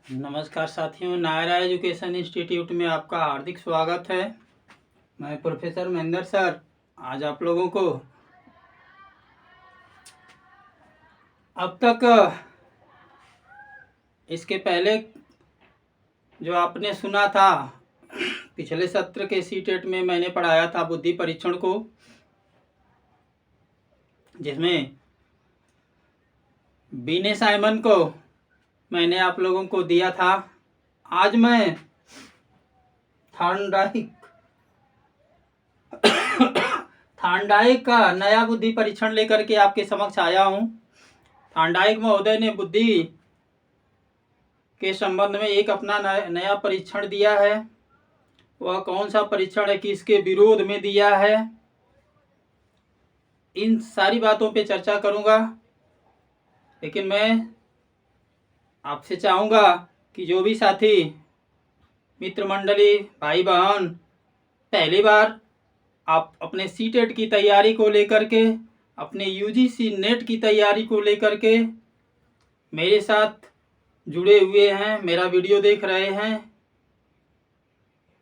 नमस्कार साथियों, Naira education institute में आपका हार्दिक स्वागत है। मैं प्रोफेसर महेंद्र सर आज आप लोगों को अब तक इसके पहले जो आपने सुना था पिछले सत्र के सीटेट में मैंने पढ़ाया था बुद्धि परीक्षण को, जिसमें बीने साइमन को मैंने आप लोगों को दिया था। आज मैं थार्नडाइक का नया बुद्धि परीक्षण लेकर के आपके समक्ष आया हूं। थार्नडाइक महोदय ने बुद्धि के संबंध में एक अपना नया परीक्षण दिया है। वह कौन सा परीक्षण है, किसके विरोध में दिया है, इन सारी बातों पे चर्चा करूंगा। लेकिन मैं आपसे चाहूंगा कि जो भी साथी मित्र मंडली भाई बहन पहली बार आप अपने सीटेट की तैयारी को लेकर के, अपने यूजीसी नेट की तैयारी को लेकर के मेरे साथ जुड़े हुए हैं, मेरा वीडियो देख रहे हैं,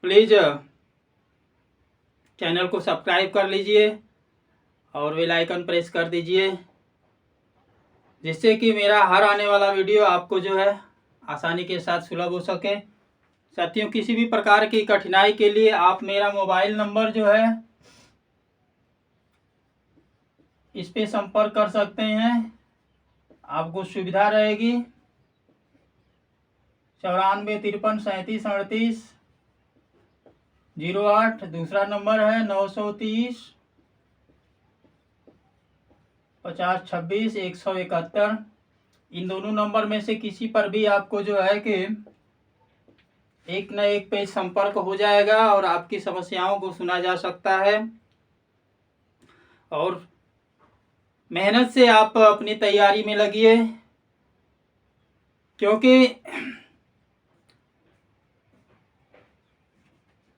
प्लीज़ चैनल को सब्सक्राइब कर लीजिए और बेल आइकन प्रेस कर दीजिए, जिससे कि मेरा हर आने वाला वीडियो आपको जो है आसानी के साथ सुलभ हो सके। साथियों, किसी भी प्रकार की कठिनाई के लिए आप मेरा मोबाइल नंबर जो है इस पे संपर्क कर सकते हैं, आपको सुविधा रहेगी। 94 53 37 38 दूसरा नंबर है 930 50 26 171। इन दोनों नंबर में से किसी पर भी आपको जो है कि एक न एक पे संपर्क हो जाएगा और आपकी समस्याओं को सुना जा सकता है। और मेहनत से आप अपनी तैयारी में लगिए, क्योंकि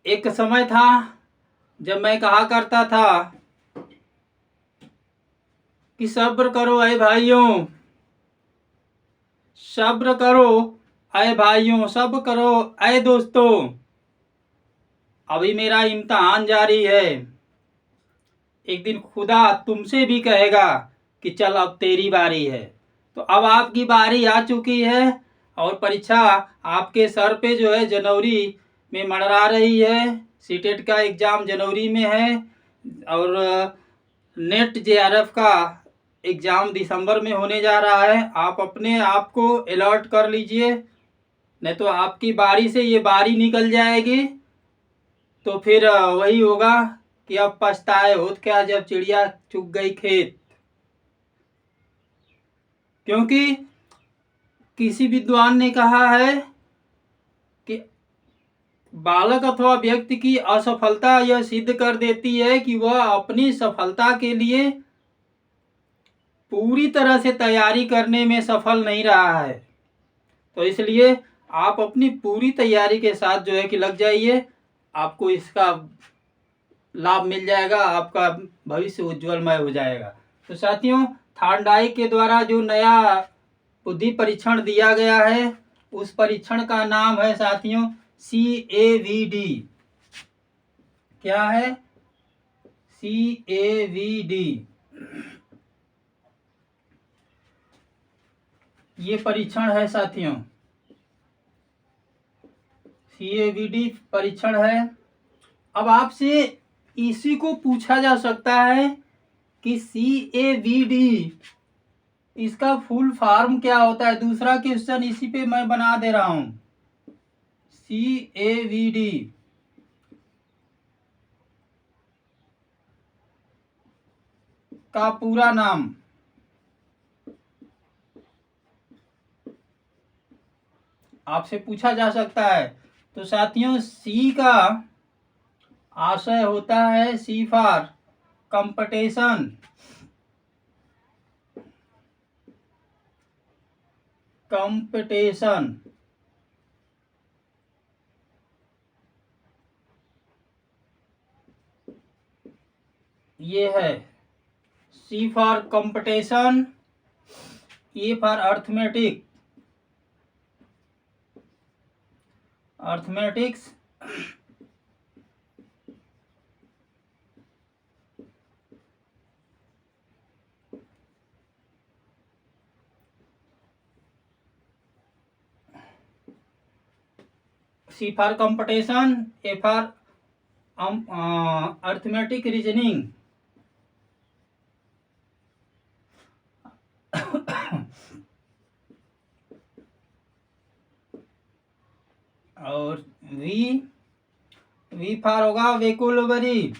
एक समय था जब मैं कहा करता था कि सब्र करो ऐ भाइयों, सब्र करो ऐ भाइयों, सब्र करो ऐ दोस्तों, अभी मेरा इम्तहान जारी है। एक दिन खुदा तुमसे भी कहेगा कि चल अब तेरी बारी है। तो अब आपकी बारी आ चुकी है और परीक्षा आपके सर पे जो है जनवरी में मंडरा रही है। सीटेट का एग्ज़ाम जनवरी में है और नेट जेआरएफ का एग्ज़ाम दिसंबर में होने जा रहा है। आप अपने आप को अलर्ट कर लीजिए, नहीं तो आपकी बारी से ये बारी निकल जाएगी तो फिर वही होगा कि अब पछताए होत क्या जब चिड़िया चुग गई खेत। क्योंकि किसी विद्वान ने कहा है कि बालक अथवा व्यक्ति की असफलता यह सिद्ध कर देती है कि वह अपनी सफलता के लिए पूरी तरह से तैयारी करने में सफल नहीं रहा है। तो इसलिए आप अपनी पूरी तैयारी के साथ जो है कि लग जाइए, आपको इसका लाभ मिल जाएगा, आपका भविष्य उज्जवलमय हो जाएगा। तो साथियों, थार्नडाइक के द्वारा जो नया बुद्धि परीक्षण दिया गया है उस परीक्षण का नाम है साथियों CAVD। क्या है? CAVD। ये परीक्षण है साथियों, CAVD परीक्षण है। अब आपसे इसी को पूछा जा सकता है कि CAVD इसका फुल फॉर्म क्या होता है। दूसरा क्वेश्चन इसी पे मैं बना दे रहा हूं। CAVD का पूरा नाम आपसे पूछा जा सकता है। तो साथियों, C का आशय होता है C फॉर कंपटीशन, कंपटीशन। ये है C for competition, A for arithmetic, arithmetics, C for computation, A for arithmetic reasoning, और वी फॉर होगा वेकुलबरी,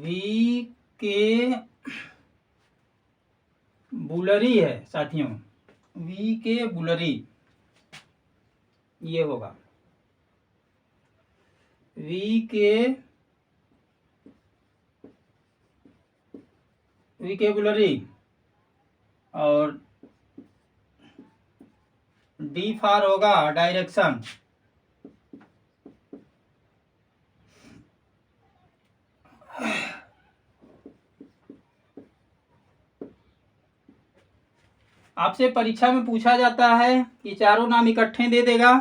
वी के बुलरी है साथियों, वी के बुलरी ये होगा, वी के बुलरी, और डी फॉर होगा डायरेक्शन, आपसे परीक्षा में पूछा जाता है कि चारों नाम इकट्ठे दे देगा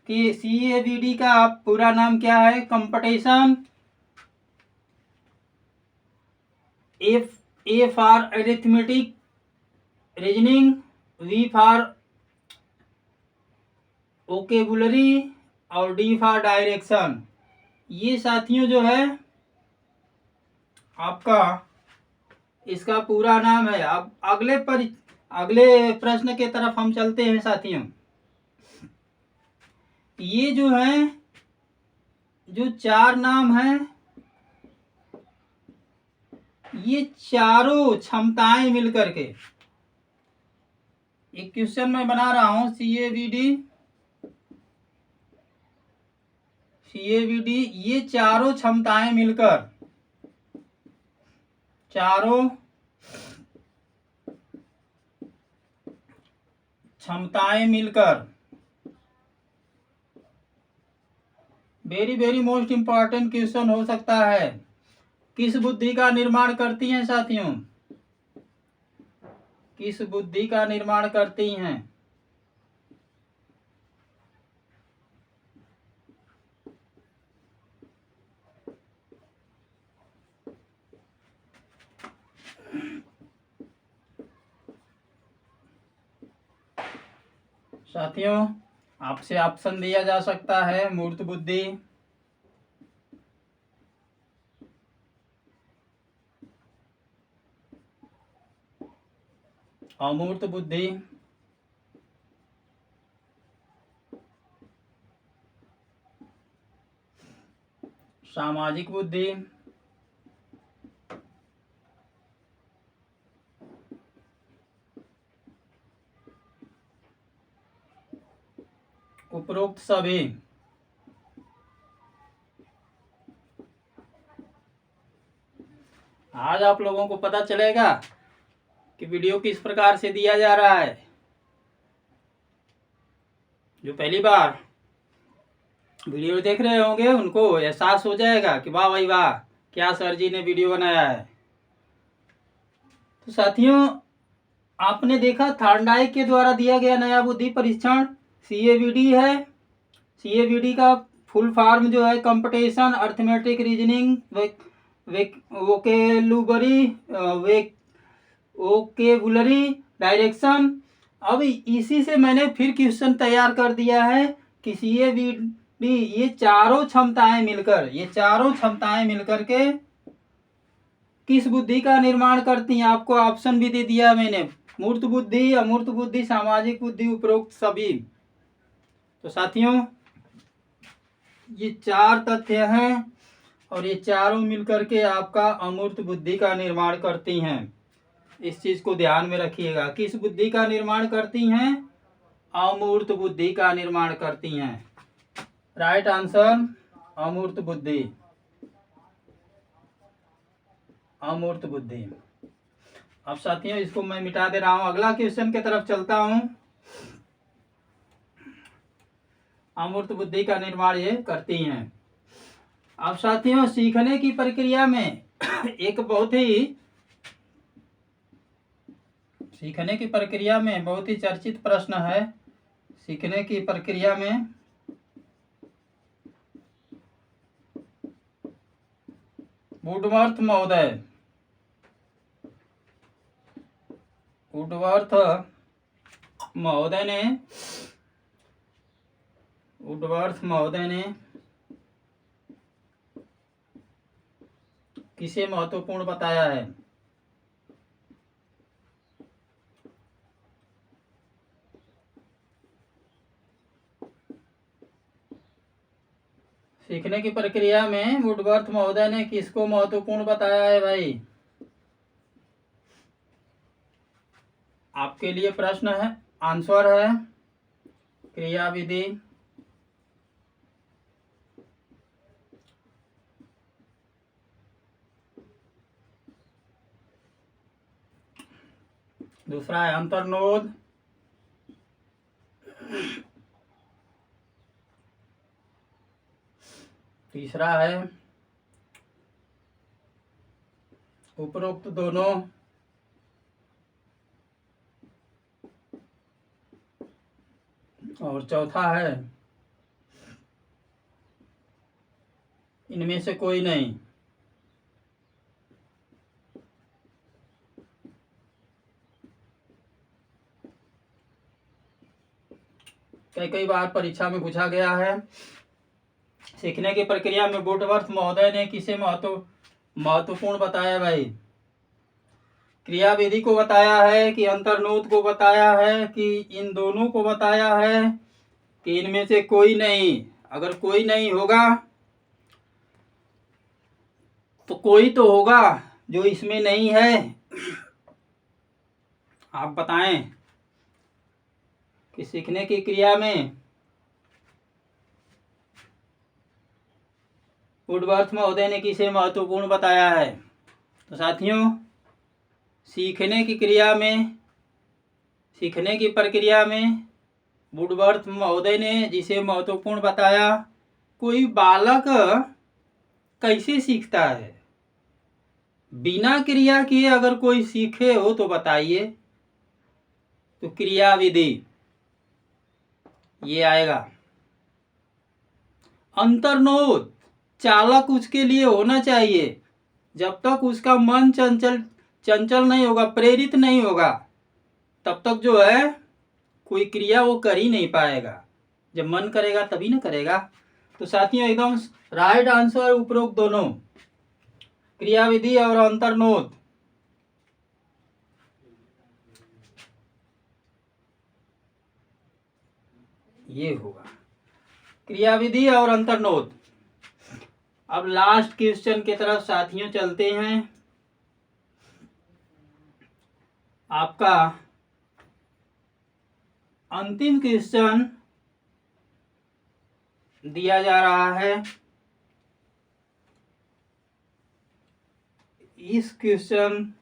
कि CAVD का पूरा नाम क्या है, competition, A for arithmetic reasoning, V for vocabulary और डी फॉर डायरेक्शन। ये साथियों जो है आपका इसका पूरा नाम है। अब अगले प्रश्न के तरफ हम चलते हैं साथियों। ये जो है जो चार नाम हैं, ये चारों क्षमताएं मिलकर के एक क्वेश्चन मैं बना रहा हूं, CAVD ये चारों क्षमताएं मिलकर, चारों क्षमताएं मिलकर very very most important question हो सकता है। किस बुद्धि का निर्माण करती हैं साथियों? किस बुद्धि का निर्माण करती हैं? साथियों आपसे ऑप्शन दिया जा सकता है, मूर्त बुद्धि, अमूर्त बुद्धि, सामाजिक बुद्धि, उपरोक्त सभी। आज आप लोगों को पता चलेगा कि वीडियो किस प्रकार से दिया जा रहा है। जो पहली बार वीडियो देख रहे होंगे उनको एहसास हो जाएगा कि वाह भाई वाह, क्या सर जी ने वीडियो बनाया है। तो साथियों आपने देखा थॉर्नडाइक के द्वारा दिया गया नया बुद्धि परीक्षण CAVD है। CAVD का फुल फॉर्म जो है competition, arithmetic reasoning, vocabulary, direction. अब इसी से मैंने फिर क्वेश्चन तैयार कर दिया है कि CAVD ये चारों क्षमताएं मिलकर के किस बुद्धि का निर्माण करती हैं। आपको ऑप्शन भी दे दिया मैंने, मूर्त बुद्धि, अमूर्त बुद्धि, सामाजिक बुद्धि, उपरोक्त सभी। तो साथियों ये चार तथ्य हैं और ये चारों मिलकर के आपका अमूर्त बुद्धि का निर्माण करती हैं। इस चीज को ध्यान में रखिएगा। किस बुद्धि का निर्माण करती हैं? अमूर्त बुद्धि का निर्माण करती हैं। राइट आंसर अमूर्त बुद्धि, अमूर्त बुद्धि। अब साथियों इसको मैं मिटा दे रहा हूं, अगला क्वेश्चन की तरफ चलता हूं। अमूर्त बुद्धि का निर्माण ये करती हैं। अब साथियों, सीखने की प्रक्रिया में एक बहुत ही सीखने की प्रक्रिया में बहुत ही चर्चित प्रश्न है। सीखने की प्रक्रिया में वुडवर्थ महोदय ने किसे महत्वपूर्ण बताया है? सीखने की प्रक्रिया में वुडवर्थ महोदय ने किसको महत्वपूर्ण बताया है भाई? आपके लिए प्रश्न है, आंसर है क्रिया विधि। दूसरा है अंतर्नोद। तीसरा है उपरोक्त दोनों। और चौथा है इनमें से कोई नहीं। कई बार परीक्षा में पूछा गया है। सीखने की प्रक्रिया में वुडवर्थ महोदय ने किसे महत्वपूर्ण बताया भाई? क्रिया विधि को बताया है कि अंतर्नोद को बताया है कि इन दोनों को बताया है कि इनमें से कोई नहीं? अगर कोई नहीं होगा तो कोई तो होगा जो इसमें नहीं है। आप बताएं कि सीखने की क्रिया में वुडवर्थ महोदय ने किसे महत्वपूर्ण बताया है? तो साथियों, सीखने की प्रक्रिया में वुडवर्थ महोदय ने जिसे महत्वपूर्ण बताया, कोई बालक कैसे सीखता है? बिना क्रिया किए अगर कोई सीखे हो तो बताइए। तो क्रिया विधि ये आएगा। अंतर्नोद चालक उसके लिए होना चाहिए। जब तक उसका मन चंचल नहीं होगा, प्रेरित नहीं होगा, तब तक जो है कोई क्रिया वो कर ही नहीं पाएगा। जब मन करेगा तभी ना करेगा। तो साथियों, एकदम राइट आंसर उपरोक्त दोनों, क्रिया विधि और अंतर्नोद। ये होगा क्रिया विधि और अंतर्नोद। अब लास्ट क्वेश्चन की तरफ साथियों चलते हैं। आपका अंतिम क्वेश्चन दिया जा रहा है। इस क्वेश्चन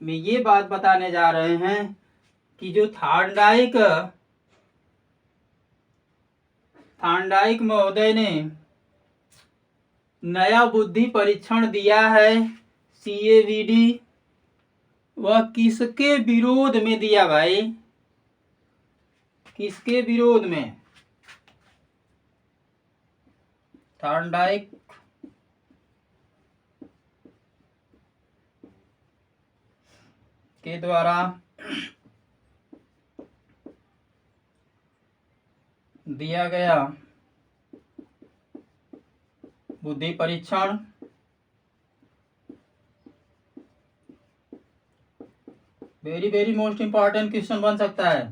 में ये बात बताने जा रहे हैं कि जो थार्नडाइक महोदय ने नया बुद्धि परीक्षण दिया है, CAVD, वह किसके विरोध में दिया भाई? किसके विरोध में? थार्नडाइक के द्वारा दिया गया बुद्धि परीक्षण वेरी मोस्ट इंपॉर्टेंट क्वेश्चन बन सकता है।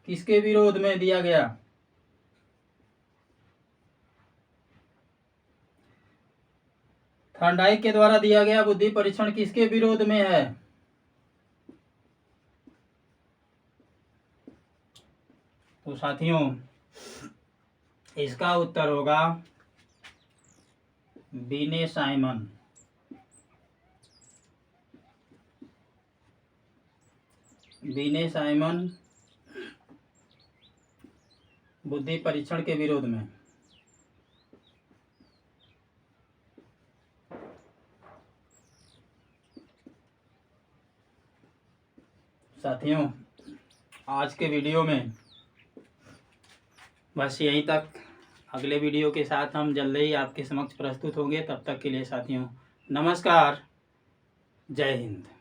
किसके विरोध में दिया गया? थार्नडाइक के द्वारा दिया गया बुद्धि परीक्षण किसके विरोध में है? तो साथियों, इसका उत्तर होगा बीने साइमन। बुद्धि परीक्षण के विरोध में। साथियों, आज के वीडियो में बस यहीं तक। अगले वीडियो के साथ हम जल्द ही आपके समक्ष प्रस्तुत होंगे। तब तक के लिए साथियों, नमस्कार, जय हिंद।